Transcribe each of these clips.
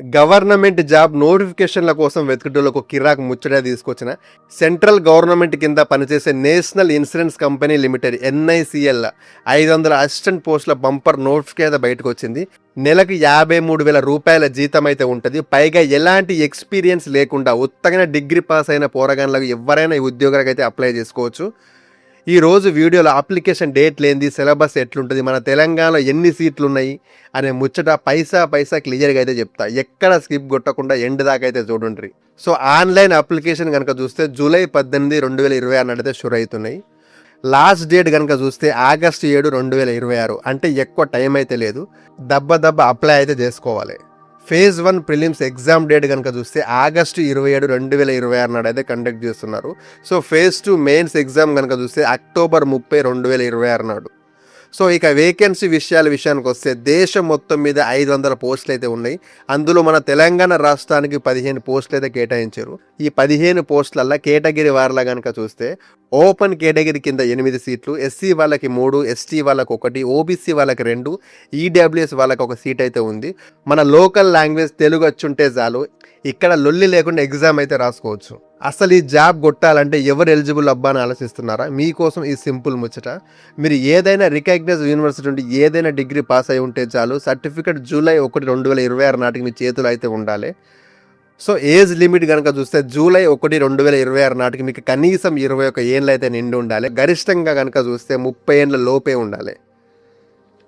Government job నోటిఫికేషన్ల కోసం వెతుకుటోళ్ళకు కిరాక్ ముచ్చట తీసుకొచ్చిన సెంట్రల్ గవర్నమెంట్ కింద పనిచేసే national insurance company limited NICL 500 assistant పోస్టుల బంపర్ నోటిఫికేషన్ బయటకు వచ్చింది. నెలకు 53,000 రూపాయల జీతం అయితే ఉంటుంది. పైగా ఎలాంటి ఎక్స్పీరియన్స్ లేకుండా ఉత్తగా డిగ్రీ పాస్ అయిన పోరగాన్లకు ఎవరైనా ఈ ఉద్యోగాలకు అయితే అప్లై చేసుకోవచ్చు. ఈ రోజు వీడియోలో అప్లికేషన్ డేట్ లేనిది, సిలబస్ ఎట్లుంటుంది, మన తెలంగాణలో ఎన్ని సీట్లు ఉన్నాయి అనే ముచ్చట పైసా క్లియర్గా అయితే చెప్తా. ఎక్కడ స్కిప్ కొట్టకుండా ఎండ్ దాకా అయితే చూడండి. సో ఆన్లైన్ అప్లికేషన్ కనుక చూస్తే జూలై 18, 2026 అయితే షురు అవుతున్నాయి. లాస్ట్ డేట్ కనుక చూస్తే ఆగస్టు 7, 2026. అంటే ఎక్కువ టైం అయితే లేదు. దెబ్బ అప్లై అయితే చేసుకోవాలి. ఫేజ్ 1 ప్రిలిమ్స్ ఎగ్జామ్ డేట్ కనుక చూస్తే ఆగస్టు 27, 2026 నాడు అయితే కండక్ట్ చేస్తున్నారు. సో ఫేజ్ 2 మెయిన్స్ ఎగ్జామ్ కనుక చూస్తే అక్టోబర్ 30, 2026 నాడు. సో ఇక వేకెన్సీ విషయానికి వస్తే దేశం మొత్తం మీద 500 పోస్టులు అయితే ఉన్నాయి. అందులో మన తెలంగాణ రాష్ట్రానికి 15 పోస్టులు అయితే కేటాయించారు. ఈ 15 పోస్టులల్లో కేటగిరీ వారిలా కనుక చూస్తే ఓపెన్ కేటగిరీ కింద 8 సీట్లు, ఎస్సీ వాళ్ళకి 3, ఎస్టీ వాళ్ళకి 1, ఓబీసీ వాళ్ళకి 2, ఈడబ్ల్యూఎస్ వాళ్ళకి 1 సీట్ అయితే ఉంది. మన లోకల్ లాంగ్వేజ్ తెలుగు వచ్చుంటే చాలు, ఇక్కడ లొల్లి లేకుండా ఎగ్జామ్ అయితే రాసుకోవచ్చు. అసలు ఈ జాబ్ కొట్టాలంటే ఎవరు ఎలిజిబుల్ అబ్బా అని ఆలోచిస్తున్నారా? మీకోసం ఈ సింపుల్ ముచ్చట. మీరు ఏదైనా రికగ్నైజ్ యూనివర్సిటీ నుండి ఏదైనా డిగ్రీ పాస్ అయి ఉంటే చాలు. సర్టిఫికేట్ జూలై 1, 2026 నాటికి మీ చేతులు అయితే ఉండాలి. సో ఏజ్ లిమిట్ కనుక చూస్తే జూలై 1, 2026 నాటికి మీకు కనీసం 21 ఏళ్ళు అయితే నిండి ఉండాలి. గరిష్టంగా కనుక చూస్తే 30 ఏళ్ళ లోపే ఉండాలి.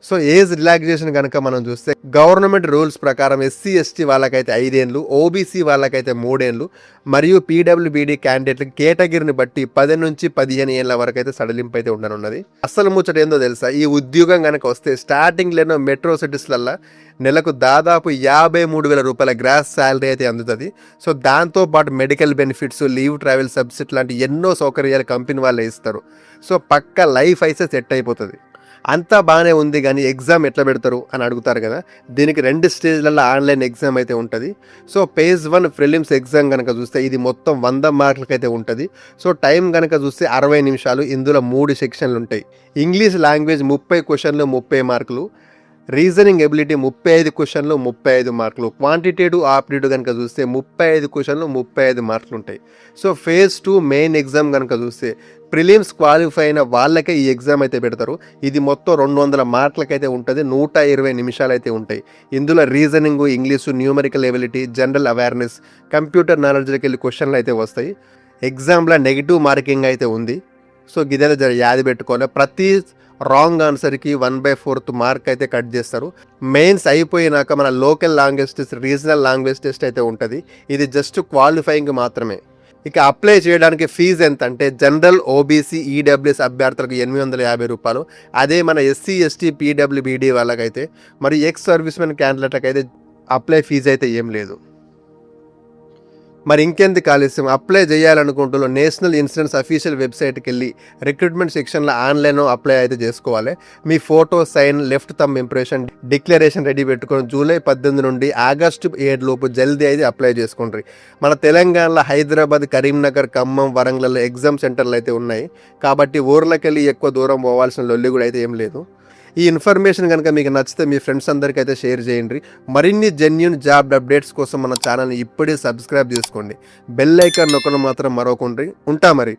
సో ఏజ్ రిలాక్సేషన్ కనుక మనం చూస్తే గవర్నమెంట్ రూల్స్ ప్రకారం ఎస్సీ ఎస్టీ వాళ్ళకైతే 5 ఏళ్ళు, ఓబీసీ వాళ్ళకైతే 3 ఏళ్ళు, మరియు పీడబ్ల్యూబీడీ క్యాండిడేట్లకి కేటగిరీని బట్టి 10 నుంచి 15 ఏళ్ళ వరకు అయితే సడలింపు అయితే ఉండనున్నది. అసలు ముచ్చట ఏందో తెలుసా? ఈ ఉద్యోగం కనుక వస్తే స్టార్టింగ్లోనో మెట్రో సిటీస్లల్లో నెలకు దాదాపు 53,000 రూపాయల గ్రాస్ శాలరీ అయితే అందుతుంది. సో దాంతోపాటు medical benefits, leave, travel subsidy లాంటి ఎన్నో సౌకర్యాలు కంపెనీ వాళ్ళే ఇస్తారు. సో పక్క లైఫ్ అయితే సెట్ అయిపోతుంది. అంతా బాగానే ఉంది, కానీ ఎగ్జామ్ ఎట్లా పెడతారు అని అడుగుతారు కదా. దీనికి 2 స్టేజ్లలో ఆన్లైన్ ఎగ్జామ్ అయితే ఉంటుంది. సో ఫేజ్ 1 ప్రిలిమ్స్ ఎగ్జామ్ కనుక చూస్తే ఇది మొత్తం 100 మార్కులకి అయితే ఉంటుంది. సో టైం కనుక చూస్తే 60 నిమిషాలు. ఇందులో 3 సెక్షన్లు ఉంటాయి. ఇంగ్లీష్ లాంగ్వేజ్ 30 క్వశ్చన్లు 30 మార్కులు, రీజనింగ్ ఎబిలిటీ 35 క్వశ్చన్లు 35 మార్కులు, క్వాంటిటేటివ్ ఆప్టిట్యూడ్ కనుక చూస్తే 35 క్వశ్చన్లు 35 మార్కులు ఉంటాయి. సో ఫేజ్ 2 మెయిన్ ఎగ్జామ్ కనుక చూస్తే ప్రిలిమ్స్ క్వాలిఫై అయిన వాళ్ళకే ఈ ఎగ్జామ్ అయితే పెడతారు. ఇది మొత్తం 200 మార్కులకైతే ఉంటుంది. 120 నిమిషాలు అయితే ఉంటాయి. ఇందులో reasoning, English, numerical ability, general awareness, computer నాలెడ్జ్కి వెళ్ళి క్వశ్చన్లు అయితే వస్తాయి. ఎగ్జామ్లో నెగిటివ్ మార్కింగ్ అయితే ఉంది. సో గిదే జర యాది పెట్టుకోవాలి. ప్రతి రాంగ్ ఆన్సర్కి 1/4 మార్క్ అయితే కట్ చేస్తారు. మెయిన్స్ అయిపోయినాక మన local language test, regional language test అయితే ఉంటుంది. ఇది జస్ట్ క్వాలిఫైయింగ్ మాత్రమే. ఇక అప్లై చేయడానికి ఫీజు ఎంత అంటే జనరల్, ఓబీసీ, ఈడబ్ల్యూఎస్ అభ్యర్థులకు 850 రూపాయలు. అదే మన ఎస్సీ ఎస్టీ పీడబ్ల్యూబీడీ వాళ్ళకైతే, మరి ఎక్స్ సర్వీస్ మెన్ క్యాండిడేట్లకు అయితే అప్లై ఫీజు అయితే ఏం లేదు. మరి ఇంకెందుకు ఆలస్యం? అప్లై చేయాలనుకుంటున్న నేషనల్ ఇన్సూరెన్స్ అఫీషియల్ వెబ్సైట్కి వెళ్ళి రిక్రూట్మెంట్ సెక్షన్లో ఆన్లైన్ అప్లై అయితే చేసుకోవాలి. మీ photo, sign, left thumb impression, declaration ready పెట్టుకొని జూలై 18 నుండి ఆగస్టు 7 లోపు జల్దీ అయితే అప్లై చేసుకోండి. మన తెలంగాణలో హైదరాబాద్, కరీంనగర్, ఖమ్మం, వరంగల్లో ఎగ్జామ్ సెంటర్లు అయితే ఉన్నాయి. కాబట్టి ఊర్లోకి వెళ్ళి ఎక్కువ దూరం పోవాల్సిన లొల్లి కూడా అయితే ఏం లేదు. ఈ ఇన్ఫర్మేషన్ కనుక మీకు నచ్చితే మీ ఫ్రెండ్స్ అందరికీ అయితే షేర్ చేయండి. మరిన్ని జెన్యూన్ జాబ్ అప్డేట్స్ కోసం మన ఛానల్ని ఇప్పుడే సబ్స్క్రైబ్ చేసుకోండి. బెల్ ఐకాన్ నొక్కడం మాత్రం మరొకండి. ఉంటా మరి.